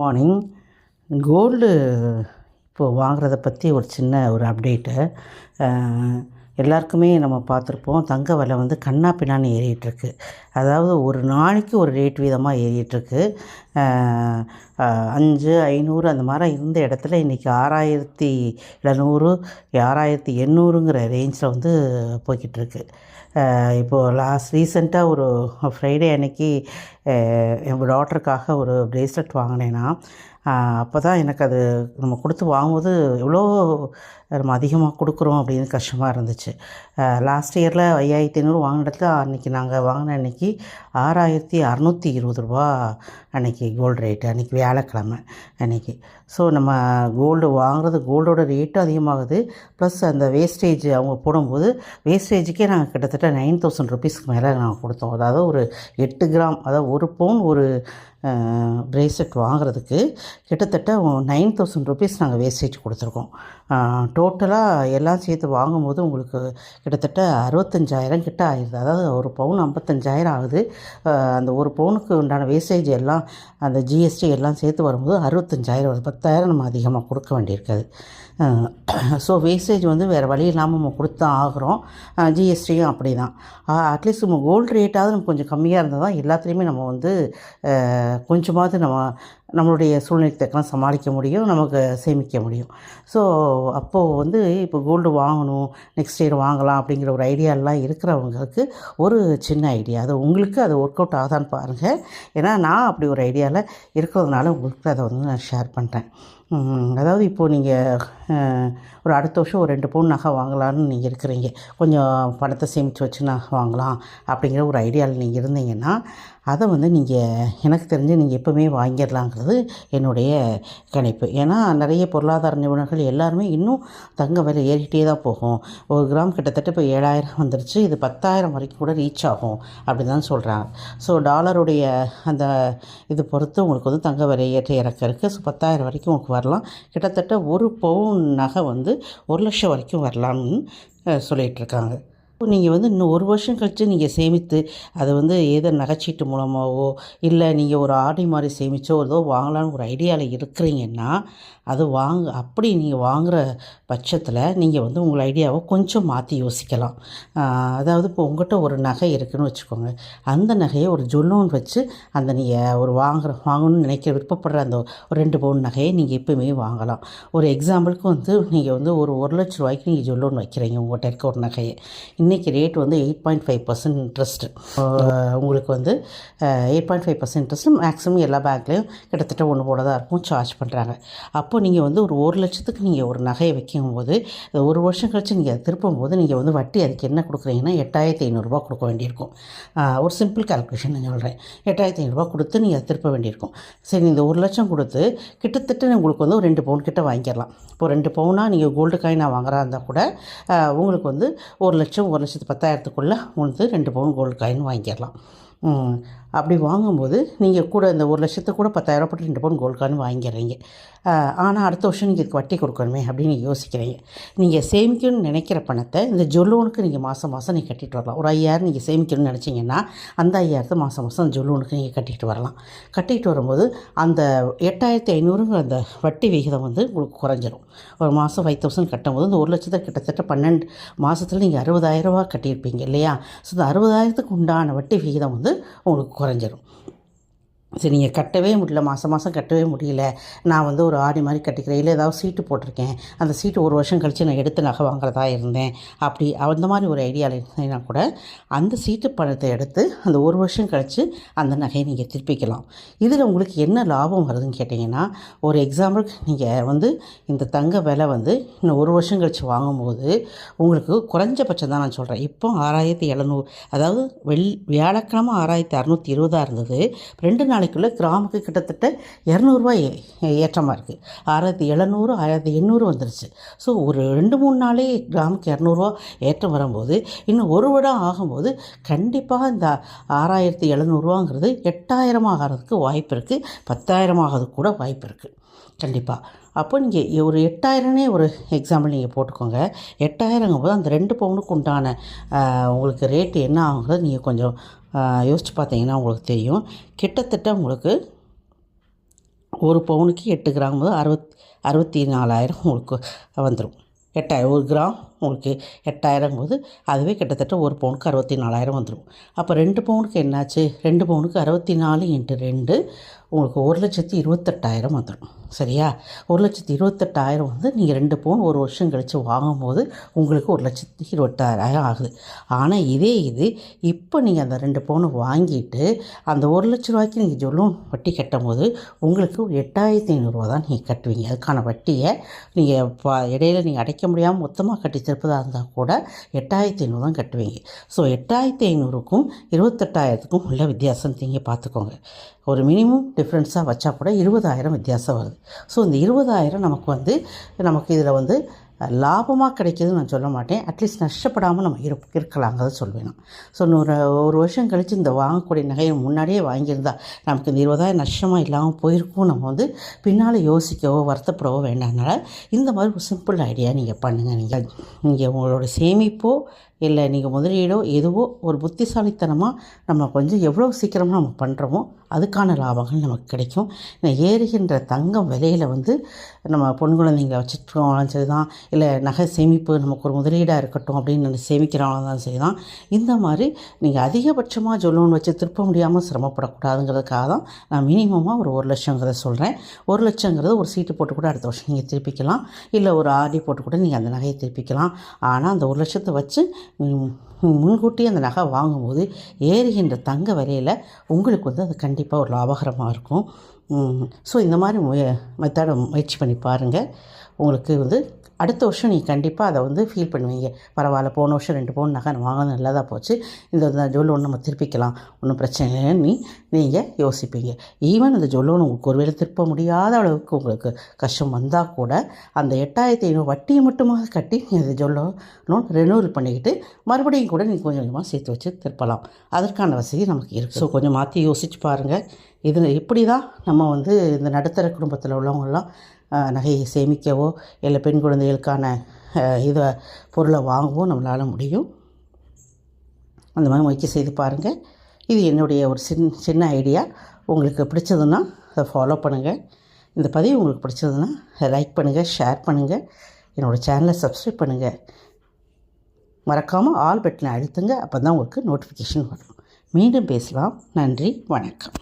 Morning. Gold இப்போது வாங்குறத பற்றி ஒரு சின்ன ஒரு அப்டேட்டு. எல்லாருக்குமே நம்ம பார்த்துருப்போம், தங்க விலை வந்து கன்னா பின்னான்னு ஏறிட்டுருக்கு. அதாவது ஒரு நாளைக்கு ஒரு ரேட் வீதமாக ஏறிட்டுருக்கு. 5, 500 அந்த மாதிரி இருந்த இடத்துல இன்றைக்கி 6700, 6800ங்கிற ரேஞ்சில் வந்து போய்கிட்டுருக்கு. இப்போது ரீசெண்டாக ஒரு ஃப்ரைடே அன்னைக்கு எங்கள் டாட்டருக்காக ஒரு ப்ரேஸ்லெட் வாங்கினேன்னா, அப்போ தான் எனக்கு அது நம்ம கொடுத்து வாங்கும்போது எவ்வளோ நம்ம அதிகமாக கொடுக்குறோம் அப்படின்னு கஷ்டமாக இருந்துச்சு. லாஸ்ட் இயரில் 5500 வாங்கின இடத்துல அன்றைக்கி நாங்கள் வாங்கின அன்றைக்கி 6620 அன்றைக்கி கோல்டு ரேட்டு, அன்றைக்கி வியாழக்கிழமை அன்றைக்கி. ஸோ நம்ம கோல்டு வாங்குறது, கோல்டோட ரேட்டும் அதிகமாகுது, ப்ளஸ் அந்த வேஸ்டேஜ் அவங்க போடும்போது வேஸ்டேஜுக்கே நாங்கள் கிட்டத்தட்ட 9000 ருபீஸ்க்கு மேலே நாங்கள் கொடுத்தோம். அதாவது ஒரு 8 கிராம், அதாவது 1 பவுன் ஒரு ப்ரேஸ்லெட் வாங்குறதுக்கு கிட்டத்தட்ட 9000 ருபீஸ் நாங்கள் வேஸ்டேஜ் கொடுத்துருக்கோம். டோட்டலாக எல்லாம் சேர்த்து வாங்கும்போது உங்களுக்கு கிட்டத்தட்ட 65,000 கிட்ட ஆயிடுது. அதாவது ஒரு பவுன் 55,000 ஆகுது. அந்த ஒரு பவுனுக்கு உண்டான வேஸ்டேஜ் எல்லாம், அந்த ஜிஎஸ்டி எல்லாம் சேர்த்து வரும்போது 65,000 வருது. 10,000 நம்ம அதிகமாக கொடுக்க வேண்டியிருக்காது. ஸோ வேஸ்டேஜ் வந்து வேறு வழி இல்லாமல் நம்ம கொடுத்தான் ஆகிறோம். ஜிஎஸ்டியும் அப்படி தான். அட்லீஸ்ட் நம்ம கோல்டு ரேட்டாவது நம்ம கொஞ்சம் கம்மியாக இருந்தால் தான் எல்லாத்துலேயுமே நம்ம வந்து கொஞ்சமாவது நம்மளுடைய சூழ்நிலைக்கு தக்கன சமாளிக்க முடியும், நமக்கு சேமிக்க முடியும். ஸோ அப்போது வந்து இப்போ கோல்டு வாங்கணும், நெக்ஸ்ட் இயர் வாங்கலாம் அப்படிங்கிற ஒரு ஐடியாலாம் இருக்கிறவங்களுக்கு ஒரு சின்ன ஐடியா, அது உங்களுக்கு அது ஒர்க் அவுட் ஆகுதான்னு பாருங்கள். ஏன்னா நான் அப்படி ஒரு ஐடியாவில் இருக்கிறதுனால உங்களுக்கு அதை வந்து நான் ஷேர் பண்ணுறேன். அதாவது இப்போது நீங்கள் ஒரு அடுத்த வருஷம் ஒரு 2 பவுன் நகை வாங்கலான்னு நீங்கள் இருக்கிறீங்க, கொஞ்சம் பணத்தை சேமித்து வச்சு நகை வாங்கலாம் அப்படிங்கிற ஒரு ஐடியாவில் நீங்கள் இருந்தீங்கன்னா, அதை வந்து நீங்கள் எனக்கு தெரிஞ்சு நீங்கள் எப்போவுமே வாங்கிடலாங்கிறது என்னுடைய கணிப்பு. ஏன்னா நிறைய பொருளாதார நிபுணர்கள் எல்லாருமே இன்னும் தங்க விலை ஏறிட்டே தான் போகும். 1 கிராம் கிட்டத்தட்ட இப்போ 7000 வந்துருச்சு, இது 10,000 வரைக்கும் கூட ரீச் ஆகும் அப்படி தான் சொல்கிறாங்க. ஸோ டாலருடைய அந்த இது பொறுத்து உங்களுக்கு வந்து தங்க விலை ஏற்ற இறக்க இருக்குது. ஸோ 10,000 வரைக்கும் உங்களுக்கு வரலாம். கிட்டத்தட்ட 1 பவுன் நகை வந்து 1 லட்சம் வரைக்கும் வரலாம்னு சொல்லிகிட்ருக்காங்க. நீங்கள் வந்து இன்னும் 1 வருஷம் கழித்து நீங்கள் சேமித்து அதை வந்து ஏதோ நகைச்சீட்டு மூலமாகவோ இல்லை நீங்கள் ஒரு ஆர்டி மாதிரி சேமித்தோ ஏதோ வாங்கலான்னு ஒரு ஐடியாவில் இருக்கிறீங்கன்னா, அது அப்படி நீங்கள் வாங்குகிற பட்சத்தில் நீங்கள் வந்து உங்கள் ஐடியாவை கொஞ்சம் மாற்றி யோசிக்கலாம். அதாவது இப்போ உங்கள்கிட்ட ஒரு நகை இருக்குதுன்னு வச்சுக்கோங்க, அந்த நகையை ஒரு ஜொல்லோன் வச்சு அந்த நீங்கள் ஒரு வாங்கணும்னு விருப்பப்படுற அந்த ஒரு 2 பவுன் நகையை நீங்கள் எப்போயுமே வாங்கலாம். ஒரு எக்ஸாம்பிளுக்கு வந்து நீங்கள் வந்து ஒரு 1 லட்ச ரூபாய்க்கு நீங்கள் ஜொல்லோன் வைக்கிறீங்க உங்கள்கிட்ட இருக்க ஒரு நகையை. இன்றைக்கி ரேட் வந்து 8.5% இன்ட்ரெஸ்ட்டு. உங்களுக்கு வந்து 8.5% இன்ட்ரெஸ்ட்டு மேக்ஸிமம் எல்லா பேங்க்லேயும் கிட்டத்தட்ட ஒன்று போல தான் இருக்கும், சார்ஜ் பண்ணுறாங்க. அப்போ நீங்கள் வந்து ஒரு 1 லட்சத்துக்கு நீங்கள் ஒரு நகையை வைக்கும்போது 1 வருஷம் கழித்து நீங்கள் அதை திருப்பும்போது நீங்கள் வந்து வட்டி அதுக்கு என்ன கொடுக்குறீங்கன்னா 8500 கொடுக்க வேண்டியிருக்கும். ஒரு சிம்பிள் கால்குலேஷன் நான் சொல்கிறேன். 8500 கொடுத்து நீங்கள் அதை திருப்ப வேண்டியிருக்கும். சரி, இந்த 1 லட்சம் கொடுத்து கிட்டத்தட்ட உங்களுக்கு வந்து ஒரு 2 பவுன் கிட்ட வாங்கிடலாம். இப்போ 2 பவுனாக நீங்கள் கோல்டு காயினாக வாங்குறா இருந்தால் கூட உங்களுக்கு வந்து 1 லட்சம் 1,10,000க்குள்ளே உங்களுக்கு 2 பவுன் கோல்டு காயின் வாங்கிடலாம். அப்படி வாங்கும்போது நீங்கள் கூட இந்த 1 லட்சத்துக்கு கூட 10,000 போட்டு 2 பவுன் கோல்டு காயின் வாங்கிடுறீங்க. ஆனால் அடுத்த வருஷம் நீங்கள் இதுக்கு வட்டி கொடுக்கணுமே அப்படின்னு யோசிக்கிறீங்க. நீங்கள் சேமிக்கணும்னு நினைக்கிற பணத்தை இந்த ஜொல்லோனுக்கு நீங்கள் மாதம் நீங்கள் கட்டிட்டு வரலாம். ஒரு 5000 நீங்கள் சேமிக்கணும்னு நினச்சிங்கன்னா அந்த 5000 மாதம் அந்த ஜொல்லோனுக்கு நீங்கள் கட்டிட்டு வரலாம். கட்டிட்டு வரும்போது அந்த 8500ங்கிற அந்த வட்டி விகிதம் வந்து உங்களுக்கு குறைஞ்சிரும். ஒரு மாதம் 5000 கட்டும்போது இந்த 1 லட்சத்தை கிட்டத்தட்ட 12 மாதத்தில் நீங்கள் 60,000 கட்டியிருப்பீங்க இல்லையா? ஸோ இந்த 60,000க்கு உண்டான வட்டி விகிதம் வந்து உங்களுக்கு குறைஞ்சிரும். சரி, நீங்கள் கட்டவே முடியல, மாதம் கட்டவே முடியல, நான் வந்து ஒரு ஆடி மாதிரி கட்டிக்கிறேன், இல்லை ஏதாவது சீட்டு போட்டிருக்கேன், அந்த சீட்டு 1 வருஷம் கழித்து நான் எடுத்து நகை வாங்குறதா இருந்தேன், அப்படி அந்த மாதிரி ஒரு ஐடியாவில் இருந்தீங்கன்னா கூட அந்த சீட்டு பணத்தை எடுத்து அந்த 1 வருஷம் கழித்து அந்த நகையை நீங்கள் திருப்பிக்கலாம். இதில் உங்களுக்கு என்ன லாபம் வருதுன்னு கேட்டிங்கன்னா, ஒரு எக்ஸாம்பிளுக்கு நீங்கள் வந்து இந்த தங்க விலை வந்து இன்னும் 1 வருஷம் கழித்து வாங்கும்போது உங்களுக்கு குறைஞ்சபட்சம் தான் நான் சொல்கிறேன். இப்போ 6700, அதாவது வியாழக்கிழமை 6620 இருந்தது. 2 நாள் கிராமுக்கு கிட்டத்தட்ட 200 ஏற்றமாக இருக்குது. 6700, 1800 வந்துருச்சு. ஸோ ஒரு 2-3 நாளே கிராமுக்கு 200 ஏற்றம் வரும்போது இன்னும் ஒரு வருடம் ஆகும்போது கண்டிப்பாக இந்த 6700ங்கிறது 8000 ஆகிறதுக்கு வாய்ப்பு இருக்குது, 10,000 ஆகிறதுக்கு கூட வாய்ப்பு இருக்குது கண்டிப்பாக. அப்போ நீங்கள் ஒரு 8000 ஒரு எக்ஸாம்பிள் நீங்கள் போட்டுக்கோங்க. 8000ங்கும்போது அந்த 2 பவுனுக்கு உண்டான உங்களுக்கு ரேட்டு என்ன ஆகுங்கிறது நீங்கள் கொஞ்சம் யோசித்து பார்த்தீங்கன்னா உங்களுக்கு தெரியும். கிட்டத்தட்ட உங்களுக்கு ஒரு பவுனுக்கு 8 கிராம் போது 64,000 உங்களுக்கு வந்துடும். 8,000 ஒரு கிராம் உங்களுக்கு 8,000 போது அதுவே கிட்டத்தட்ட ஒரு பவுனுக்கு 64,000 வந்துடும். அப்போ 2 பவுனுக்கு என்னாச்சு? 2 பவுனுக்கு 64 × 2 உங்களுக்கு 1,28,000 வந்துடும். சரியா? 1,28,000 வந்து நீங்கள் 2 பவுன் ஒரு வருஷம் கழித்து வாங்கும்போது உங்களுக்கு 1,26,000 ஆகுது. ஆனால் இதே இது இப்போ நீங்கள் அந்த 2 பவுன் வாங்கிட்டு அந்த 1,00,000 ரூபாய்க்கு நீங்கள் ஜொல்லோன் வட்டி கட்டும் போது உங்களுக்கு 8,500 தான் நீங்கள் கட்டுவீங்க. அதுக்கான வட்டியை நீங்கள் இடையில நீங்கள் அடைக்க முடியாமல் மொத்தமாக கட்டி திருப்பதாக இருந்தால் கூட 8,500 தான் கட்டுவீங்க. ஸோ 8,500க்கும் 28,000க்கும் உள்ள வித்தியாசம் நீங்கள் பார்த்துக்கோங்க. ஒரு மினிமம் டிஃப்ரென்ஸாக வச்சா கூட 20,000 வித்தியாசம் வருது. ஸோ இந்த 20,000 நமக்கு இதில் வந்து லாபமாக கிடைக்கிதுன்னு நான் சொல்ல மாட்டேன். அட்லீஸ்ட் நஷ்டப்படாமல் நம்ம இருக்கலாங்கிறத சொல்வேன் நான். ஸோ ஒரு வருஷம் கழித்து இந்த வாங்கக்கூடிய நகையை முன்னாடியே வாங்கியிருந்தால் நமக்கு இந்த 20,000 நஷ்டமாக இல்லாமல் போயிருக்கும். நம்ம வந்து பின்னால் யோசிக்கவோ வருத்தப்படவோ வேண்டாம்னால இந்த மாதிரி ஒரு சிம்பிள் ஐடியா நீங்கள் பண்ணுங்கள். நீங்கள் உங்களோட சேமிப்போ இல்லை நீங்கள் முதலீடோ எதுவோ ஒரு புத்திசாலித்தனமாக நம்ம கொஞ்சம் எவ்வளோ சீக்கிரமாக நம்ம பண்ணுறோமோ அதுக்கான லாபங்கள் நமக்கு கிடைக்கும். இந்த ஏறுகின்ற தங்கம் விலையில் வந்து நம்ம பொன் குழந்தைங்களை வச்சுருக்கோம் சரி தான், இல்லை நகை சேமிப்பு நமக்கு ஒரு முதலீடாக இருக்கட்டும் அப்படின்னு சேமிக்கிறவங்க தான் சரி தான். இந்த மாதிரி நீங்கள் அதிகபட்சமாக ஜொல்லோன் வச்சு திருப்ப முடியாமல் சிரமப்படக்கூடாதுங்கிறதுக்காக தான் நான் மினிமமாக ஒரு 1,00,000ங்கிறத சொல்கிறேன். 1,00,000ங்கிறது ஒரு சீட்டு போட்டு கூட அடுத்த வருஷம் நீங்கள் திருப்பிக்கலாம், இல்லை ஒரு ஆர்டி போட்டு கூட நீங்கள் அந்த நகையை திருப்பிக்கலாம். ஆனால் அந்த 1,00,000 வச்சு முன்கூட்டி அந்த நகை வாங்கும்போது ஏறுகின்ற தங்க விலையில் உங்களுக்கு வந்து அது கண்டிப்பாக ஒரு லாபகரமாக இருக்கும். ஸோ இந்த மாதிரி மெத்தடை முயற்சி பண்ணி பாருங்கள். உங்களுக்கு வந்து அடுத்த வருஷம் நீங்கள் கண்டிப்பாக அதை வந்து ஃபீல் பண்ணுவீங்க. பரவாயில்ல, போன வருஷம் 2 பவுன் நகை வாங்க நல்லதாக போச்சு, இந்த ஜொல்லோன் நம்ம திருப்பிக்கலாம், ஒன்றும் பிரச்சனை இல்லைன்னு நீங்கள் யோசிப்பீங்க. ஈவன் அந்த ஜொல்லோன் உங்களுக்கு ஒருவேளை திருப்ப முடியாத அளவுக்கு உங்களுக்கு கஷ்டம் வந்தால் கூட அந்த 8,500 வட்டியை மட்டுமாக கட்டி நீங்கள் அந்த ஜொல்லோன் ரெனூவல் பண்ணிக்கிட்டு மறுபடியும் கூட நீங்கள் கொஞ்சம் கொஞ்சமாக சேர்த்து வச்சு திருப்பலாம். அதற்கான வசதி நமக்கு இருக்குது. ஸோ கொஞ்சம் மாற்றி யோசிச்சு பாருங்கள். இது இப்படி தான் நம்ம வந்து இந்த நடுத்தர குடும்பத்தில் உள்ளவங்கெல்லாம் நகையை சேமிக்கவோ இல்லை பெண் குழந்தைகளுக்கான பொருளை வாங்கவோ நம்மளால் முடியும். அந்த மாதிரி முயற்சி செய்து பாருங்கள். இது என்னுடைய ஒரு சின்ன ஐடியா. உங்களுக்கு பிடிச்சதுன்னா அதை ஃபாலோ பண்ணுங்கள். இந்த பதிவு உங்களுக்கு பிடிச்சதுன்னா லைக் பண்ணுங்கள், ஷேர் பண்ணுங்கள், என்னோடய சேனலை சப்ஸ்கிரைப் பண்ணுங்கள். மறக்காமல் ஆல் பட்டனை அழுத்துங்க. அப்போ தான் உங்களுக்கு நோட்டிஃபிகேஷன் வரும். மீண்டும் பேசலாம். நன்றி, வணக்கம்.